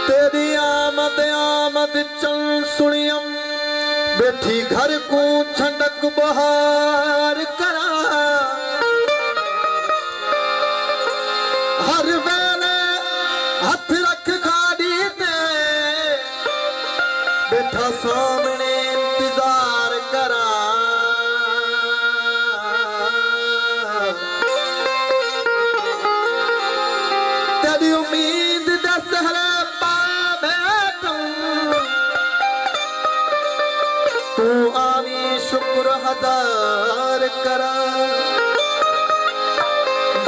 तेरी आमद आमद चल सुनियम बैठी घर को छंडक बहार करा हर वेले हथ रख खाड़ी ते बैठा सामने इंतजार करा तेरी उम्मीद दसहरा तू आवी शुक्र हजार करा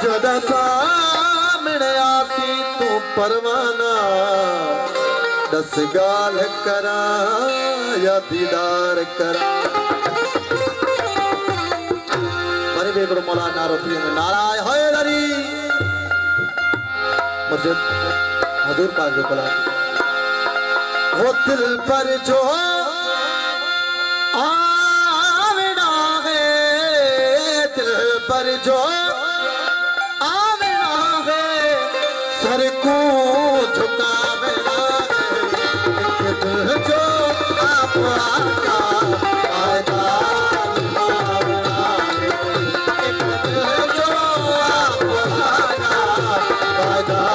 जदा सामने आसी तू परवाना दस गाल करा या दीदार करा मरे बेगुर मौलाना रफी नाराय हैदरी मस्जिद हजूर पाक जो कला हो दिल पर जो आवेना है दिल पर जो आवेना है सर को झुकावेना है दिल जो आप आका आएगा दिल जो आप आका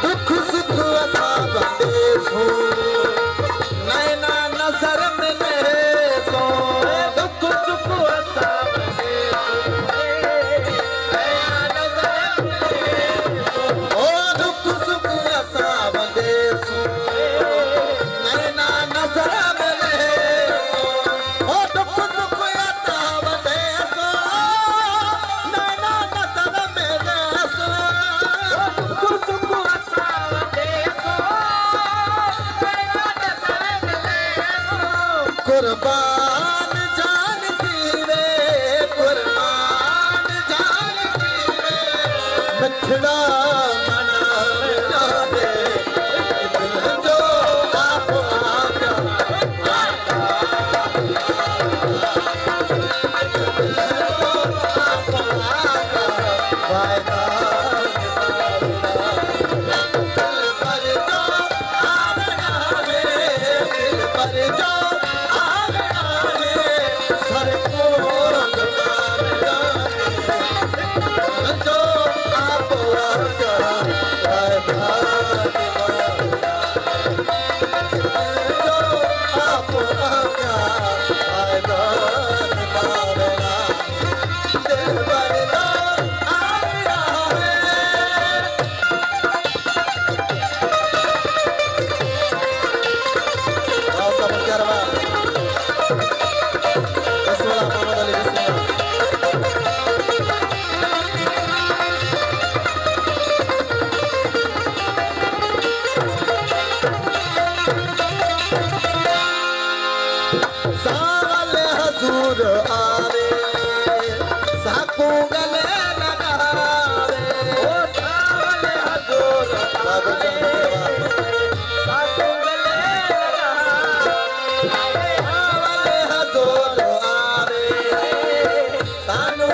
दुख सुख असा बंदेसो नैना नजर मिले सो दुख सुख असा बंदेसो ओ दुख सुख असा बंदेसो नैना नजर मिले ओ दुख सुख असा बंदेसो नैना नजर मिले सो दुख सुख असा बंदेसो नैना नजर मिले सो कुर्बान जान दीवे कुर्बान जान दीवे मिठड़ा मना जावे दिल जो आप आगा वायदा दिल पर जो सर को दुकान जो आप आगा वायदा जो आप आगा वायदा निभावेगा दिल पर जो आगा है सब करवा बिस्मिल्लाह मोहम्मद अली बिस्मिल्लाह सावल हजूर आवे साकू गले लगावे ओ सावल हजूर आवे साकू गले लगावे सावल हजूर आवे सानू